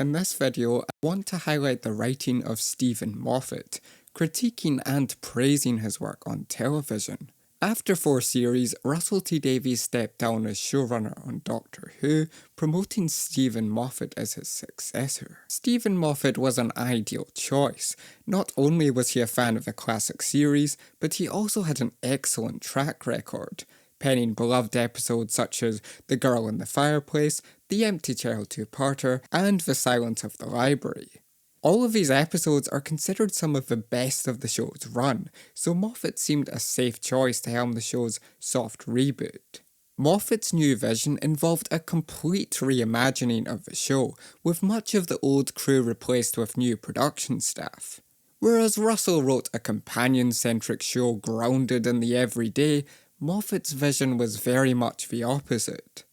In this video, I want to highlight the writing of Stephen Moffat, critiquing and praising his work on television. After 4 series, Russell T Davies stepped down as showrunner on Doctor Who, promoting Stephen Moffat as his successor. Stephen Moffat was an ideal choice. Not only was he a fan of the classic series, but he also had an excellent track record, penning beloved episodes such as The Girl in the Fireplace, The Empty Child Two-Parter, and The Silence of the Library. All of these episodes are considered some of the best of the show's run, so Moffat seemed a safe choice to helm the show's soft reboot. Moffat's new vision involved a complete reimagining of the show, with much of the old crew replaced with new production staff. Whereas Russell wrote a companion-centric show grounded in the everyday, Moffat's vision was very much the opposite.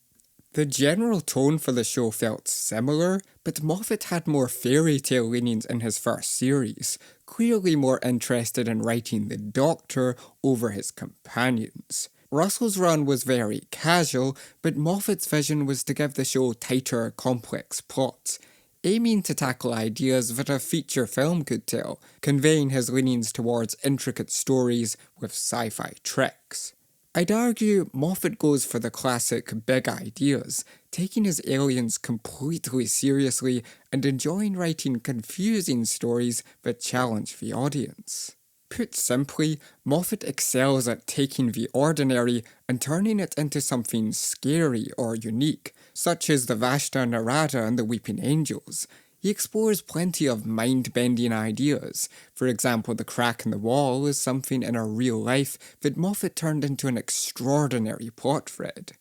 The general tone for the show felt similar, but Moffat had more fairy tale leanings in his first series, clearly more interested in writing the Doctor over his companions. Russell's run was very casual, but Moffat's vision was to give the show tighter, complex plots, aiming to tackle ideas that a feature film could tell, conveying his leanings towards intricate stories with sci-fi tricks. I'd argue Moffat goes for the classic big ideas, taking his aliens completely seriously and enjoying writing confusing stories that challenge the audience. Put simply, Moffat excels at taking the ordinary and turning it into something scary or unique, such as the Vashta Narada and the Weeping Angels. He explores plenty of mind-bending ideas. For example, the crack in the wall is something in our real life that Moffat turned into an extraordinary plot thread.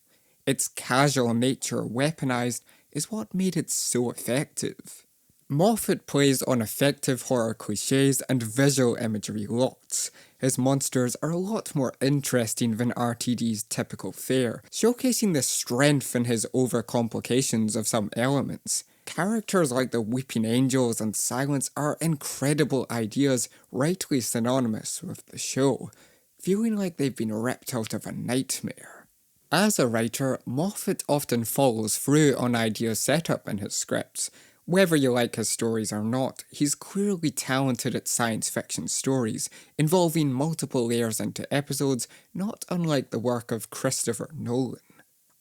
Its casual nature weaponized is what made it so effective. Moffat plays on effective horror cliches and visual imagery lots. His monsters are a lot more interesting than RTD's typical fare, showcasing the strength in his overcomplications of some elements. Characters like the Weeping Angels and Silence are incredible ideas rightly synonymous with the show, feeling like they've been ripped out of a nightmare. As a writer, Moffat often follows through on ideas set up in his scripts. Whether you like his stories or not, he's clearly talented at science fiction stories, involving multiple layers into episodes, not unlike the work of Christopher Nolan.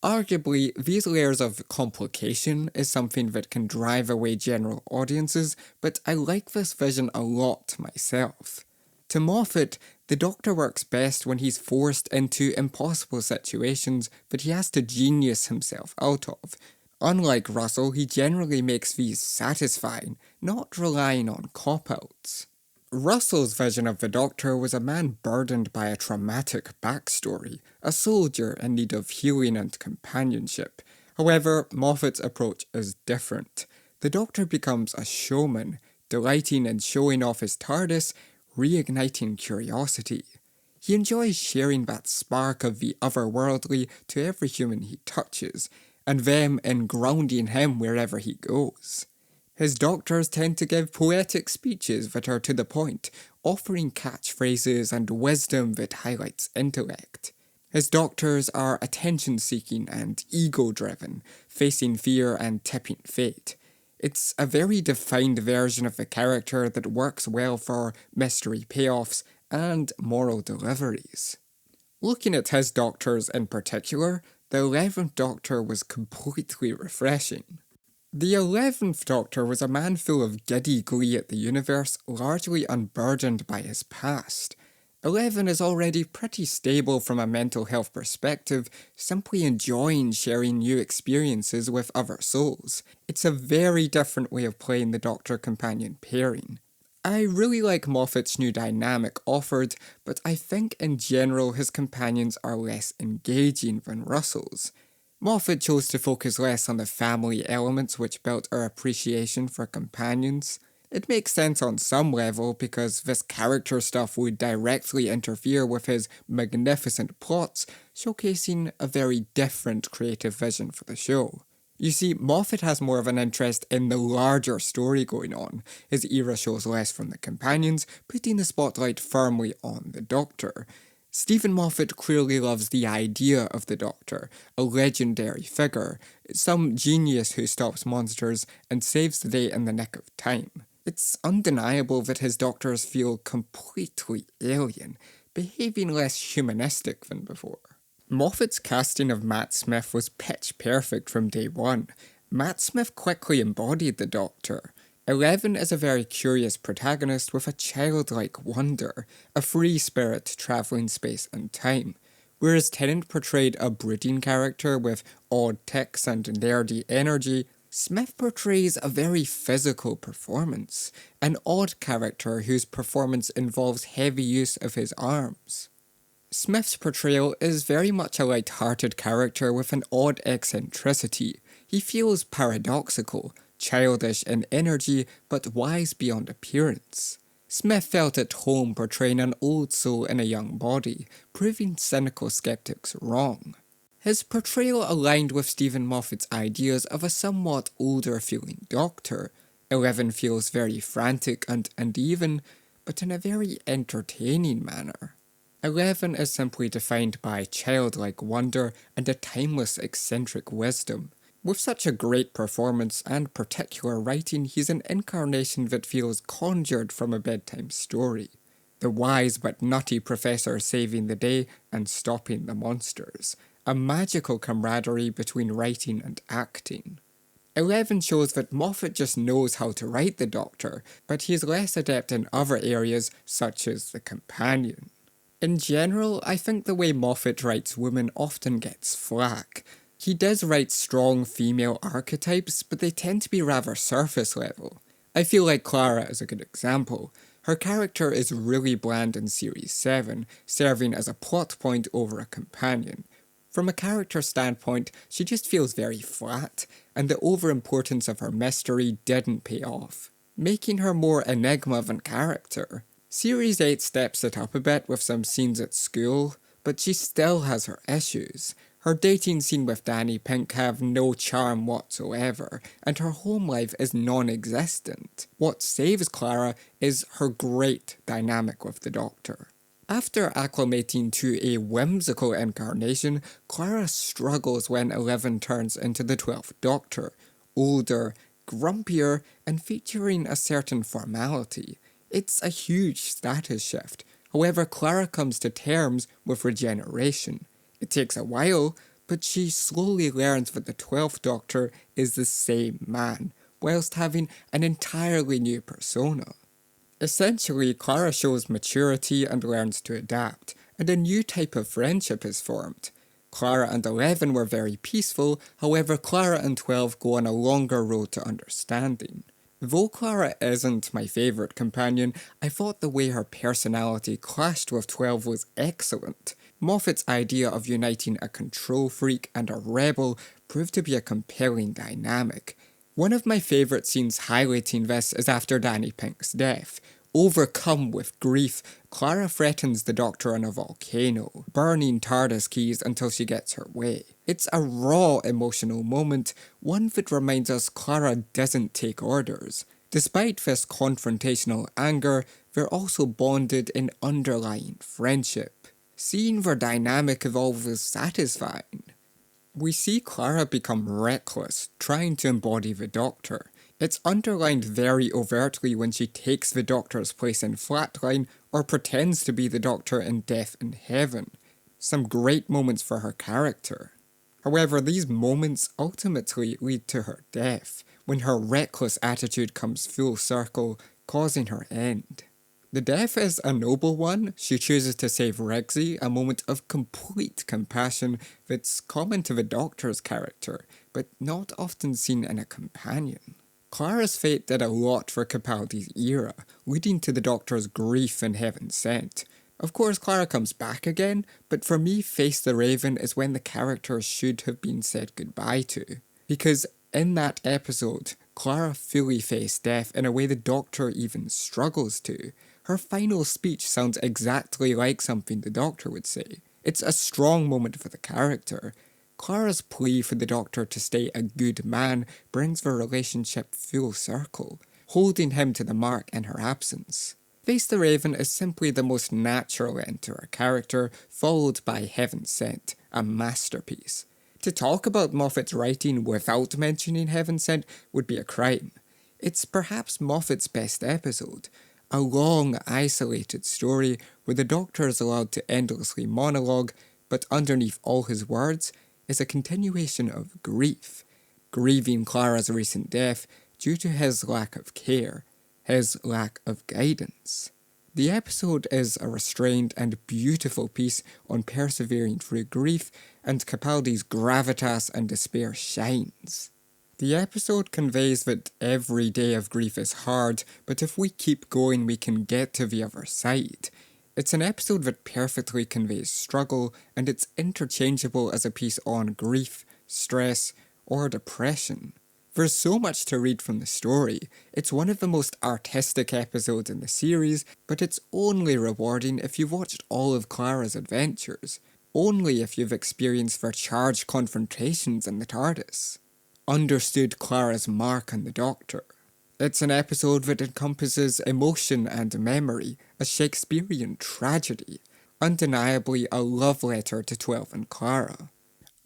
Arguably, these layers of complication is something that can drive away general audiences, but I like this vision a lot myself. To Moffat, the Doctor works best when he's forced into impossible situations that he has to genius himself out of. Unlike Russell, he generally makes these satisfying, not relying on cop-outs. Russell's vision of the Doctor was a man burdened by a traumatic backstory, a soldier in need of healing and companionship. However, Moffat's approach is different. The Doctor becomes a showman, delighting in showing off his TARDIS, reigniting curiosity. He enjoys sharing that spark of the otherworldly to every human he touches, and them in grounding him wherever he goes. His doctors tend to give poetic speeches that are to the point, offering catchphrases and wisdom that highlights intellect. His doctors are attention-seeking and ego-driven, facing fear and tipping fate. It's a very defined version of the character that works well for mystery payoffs and moral deliveries. Looking at his doctors in particular, the 11th Doctor was completely refreshing. The 11th Doctor was a man full of giddy glee at the universe, largely unburdened by his past. 11 is already pretty stable from a mental health perspective, simply enjoying sharing new experiences with other souls. It's a very different way of playing the Doctor-companion pairing. I really like Moffat's new dynamic offered, but I think in general his companions are less engaging than Russell's. Moffat chose to focus less on the family elements which built our appreciation for companions. It makes sense on some level because this character stuff would directly interfere with his magnificent plots, showcasing a very different creative vision for the show. You see, Moffat has more of an interest in the larger story going on. His era shows less from the companions, putting the spotlight firmly on the Doctor. Stephen Moffat clearly loves the idea of the Doctor, a legendary figure, some genius who stops monsters and saves the day in the nick of time. It's undeniable that his Doctors feel completely alien, behaving less humanistic than before. Moffat's casting of Matt Smith was pitch perfect from day one. Matt Smith quickly embodied the Doctor. 11 is a very curious protagonist with a childlike wonder, a free spirit travelling space and time, whereas Tennant portrayed a brooding character with odd tics and nerdy energy. Smith portrays a very physical performance, an odd character whose performance involves heavy use of his arms. Smith's portrayal is very much a light-hearted character with an odd eccentricity. He feels paradoxical, childish in energy, but wise beyond appearance. Smith felt at home portraying an old soul in a young body, proving cynical skeptics wrong. His portrayal aligned with Stephen Moffat's ideas of a somewhat older-feeling Doctor. 11 feels very frantic and uneven, but in a very entertaining manner. 11 is simply defined by childlike wonder and a timeless eccentric wisdom. With such a great performance and particular writing, he's an incarnation that feels conjured from a bedtime story. The wise but nutty professor saving the day and stopping the monsters. A magical camaraderie between writing and acting. 11 shows that Moffat just knows how to write the Doctor, but he's less adept in other areas such as the companion. In general, I think the way Moffat writes women often gets flack. He does write strong female archetypes, but they tend to be rather surface level. I feel like Clara is a good example. Her character is really bland in Series 7, serving as a plot point over a companion. From a character standpoint, she just feels very flat, and the overimportance of her mystery didn't pay off, making her more enigma than character. Series 8 steps it up a bit with some scenes at school, but she still has her issues. Her dating scene with Danny Pink have no charm whatsoever, and her home life is non-existent. What saves Clara is her great dynamic with the Doctor. After acclimating to a whimsical incarnation, Clara struggles when 11 turns into the 12th Doctor, older, grumpier, and featuring a certain formality. It's a huge status shift. However, Clara comes to terms with regeneration. It takes a while, but she slowly learns that the 12th Doctor is the same man, whilst having an entirely new persona. Essentially, Clara shows maturity and learns to adapt, and a new type of friendship is formed. Clara and 11 were very peaceful, however Clara and 12 go on a longer road to understanding. Though Clara isn't my favourite companion, I thought the way her personality clashed with 12 was excellent. Moffat's idea of uniting a control freak and a rebel proved to be a compelling dynamic. One of my favourite scenes highlighting this is after Danny Pink's death. Overcome with grief, Clara threatens the Doctor on a volcano, burning TARDIS keys until she gets her way. It's a raw emotional moment, one that reminds us Clara doesn't take orders. Despite this confrontational anger, they're also bonded in underlying friendship. Seeing their dynamic evolve is satisfying. We see Clara become reckless, trying to embody the Doctor. It's underlined very overtly when she takes the Doctor's place in Flatline or pretends to be the Doctor in Death in Heaven. Some great moments for her character. However, these moments ultimately lead to her death, when her reckless attitude comes full circle, causing her end. The death is a noble one. She chooses to save Rexy, a moment of complete compassion that's common to the Doctor's character, but not often seen in a companion. Clara's fate did a lot for Capaldi's era, leading to the Doctor's grief in Heaven Sent. Of course, Clara comes back again, but for me, Face the Raven is when the character should have been said goodbye to. Because in that episode, Clara fully faced death in a way the Doctor even struggles to. Her final speech sounds exactly like something the Doctor would say. It's a strong moment for the character. Clara's plea for the Doctor to stay a good man brings their relationship full circle, holding him to the mark in her absence. Face the Raven is simply the most natural end to her character, followed by Heaven Sent, a masterpiece. To talk about Moffat's writing without mentioning Heaven Sent would be a crime. It's perhaps Moffat's best episode, a long, isolated story where the Doctor is allowed to endlessly monologue, but underneath all his words is a continuation of grief, grieving Clara's recent death due to his lack of care, his lack of guidance. The episode is a restrained and beautiful piece on persevering through grief, and Capaldi's gravitas and despair shines. The episode conveys that every day of grief is hard, but if we keep going we can get to the other side. It's an episode that perfectly conveys struggle, and it's interchangeable as a piece on grief, stress, or depression. There's so much to read from the story. It's one of the most artistic episodes in the series, but it's only rewarding if you've watched all of Clara's adventures. Only if you've experienced their charged confrontations in the TARDIS. Understood Clara's mark on the Doctor. It's an episode that encompasses emotion and memory, a Shakespearean tragedy, undeniably a love letter to 12 and Clara.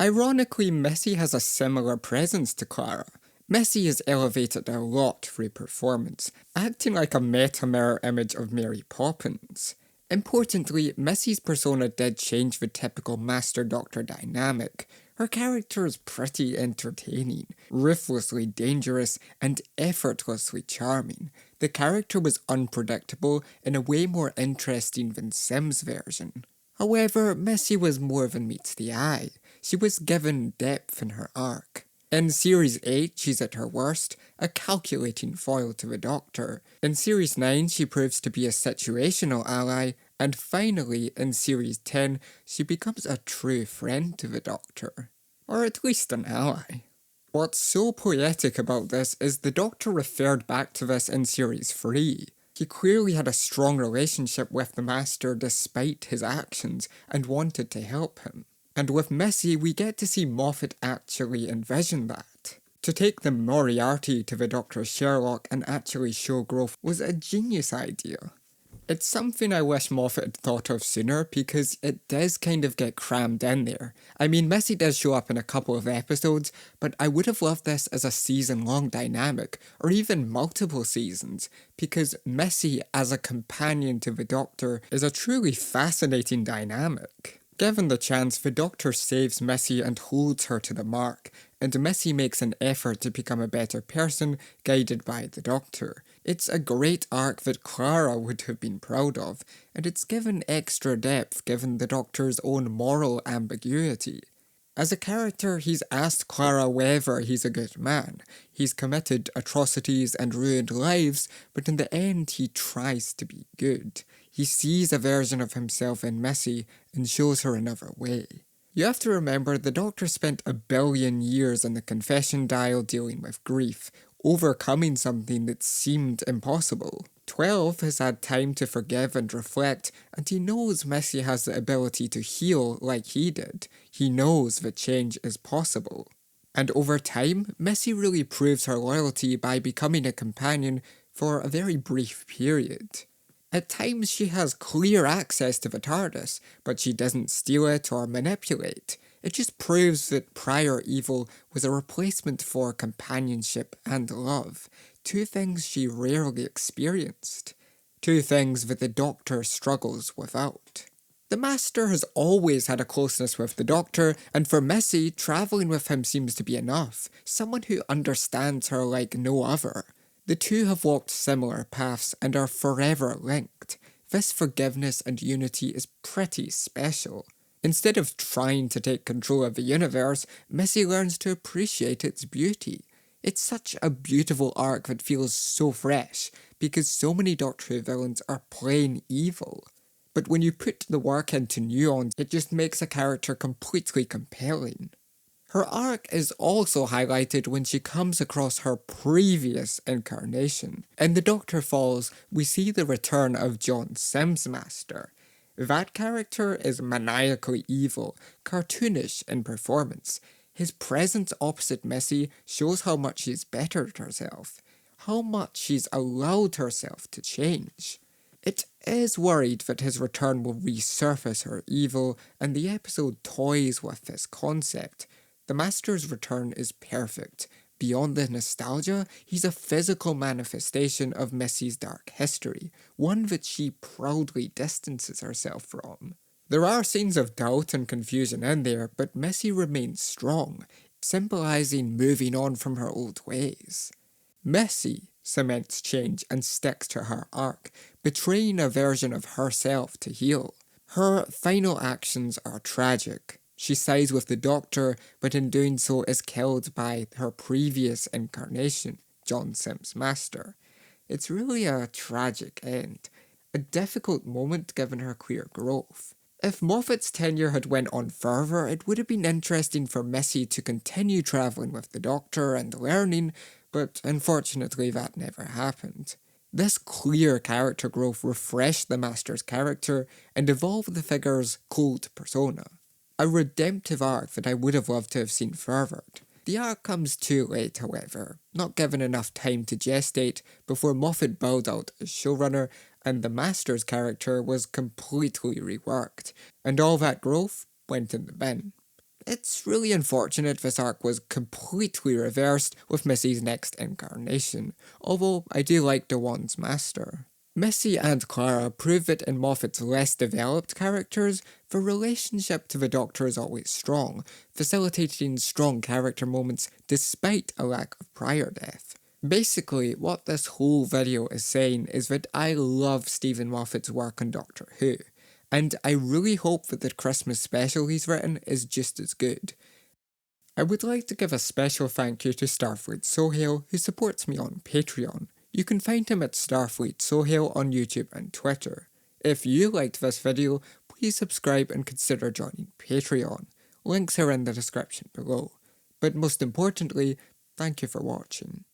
Ironically, Missy has a similar presence to Clara. Missy is elevated a lot through performance, acting like a meta-mirror image of Mary Poppins. Importantly, Missy's persona did change the typical Master Doctor dynamic. Her character is pretty entertaining, ruthlessly dangerous, and effortlessly charming. The character was unpredictable in a way more interesting than Sim's version. However, Missy was more than meets the eye. She was given depth in her arc. In Series 8, she's at her worst, a calculating foil to the Doctor. In Series 9, she proves to be a situational ally, and finally, in Series 10, she becomes a true friend to the Doctor. Or at least an ally. What's so poetic about this is the Doctor referred back to this in Series 3. He clearly had a strong relationship with the Master despite his actions, and wanted to help him. And with Missy, we get to see Moffat actually envision that. To take the Moriarty to the Doctor's Sherlock and actually show growth was a genius idea. It's something I wish Moffat had thought of sooner, because it does kind of get crammed in there. I mean, Missy does show up in a couple of episodes, but I would have loved this as a season-long dynamic, or even multiple seasons, because Missy as a companion to the Doctor is a truly fascinating dynamic. Given the chance, the Doctor saves Missy and holds her to the mark, and Missy makes an effort to become a better person, guided by the Doctor. It's a great arc that Clara would have been proud of, and it's given extra depth given the Doctor's own moral ambiguity. As a character, he's asked Clara whether he's a good man. He's committed atrocities and ruined lives, but in the end he tries to be good. He sees a version of himself in Missy and shows her another way. You have to remember the Doctor spent 1 billion years on the confession dial dealing with grief, overcoming something that seemed impossible. 12 has had time to forgive and reflect, and he knows Missy has the ability to heal like he did. He knows that change is possible. And over time, Missy really proves her loyalty by becoming a companion for a very brief period. At times she has clear access to the TARDIS, but she doesn't steal it or manipulate. It just proves that prior evil was a replacement for companionship and love, two things she rarely experienced, two things that the Doctor struggles without. The Master has always had a closeness with the Doctor, and for Missy, travelling with him seems to be enough, someone who understands her like no other. The two have walked similar paths and are forever linked. This forgiveness and unity is pretty special. Instead of trying to take control of the universe, Missy learns to appreciate its beauty. It's such a beautiful arc that feels so fresh, because so many Doctor Who villains are plain evil. But when you put the work into nuance, it just makes a character completely compelling. Her arc is also highlighted when she comes across her previous incarnation. In The Doctor Falls, we see the return of John Sim's Master. That character is maniacally evil, cartoonish in performance. His presence opposite Missy shows how much she's bettered herself, how much she's allowed herself to change. It is worried that his return will resurface her evil, and the episode toys with this concept. The Master's return is perfect. Beyond the nostalgia, he's a physical manifestation of Missy's dark history, one that she proudly distances herself from. There are scenes of doubt and confusion in there, but Missy remains strong, symbolising moving on from her old ways. Missy cements change and sticks to her arc, betraying a version of herself to heal. Her final actions are tragic. She sides with the Doctor, but in doing so is killed by her previous incarnation, John Sim's Master. It's really a tragic end, a difficult moment given her clear growth. If Moffat's tenure had went on further, it would have been interesting for Missy to continue travelling with the Doctor and learning, but unfortunately that never happened. This clear character growth refreshed the Master's character and evolved the figure's cold persona. A redemptive arc that I would have loved to have seen furthered. The arc comes too late, however, not given enough time to gestate before Moffat bowed out as showrunner, and the Master's character was completely reworked, and all that growth went in the bin. It's really unfortunate this arc was completely reversed with Missy's next incarnation, although I do like Dewan's Master. Missy and Clara prove that in Moffat's less developed characters, the relationship to the Doctor is always strong, facilitating strong character moments despite a lack of prior death. Basically, what this whole video is saying is that I love Stephen Moffat's work on Doctor Who, and I really hope that the Christmas special he's written is just as good. I would like to give a special thank you to Starfleet Sohail, who supports me on Patreon. You can find him at Starfleet Sohail on YouTube and Twitter. If you liked this video, please subscribe and consider joining Patreon. Links are in the description below. But most importantly, thank you for watching.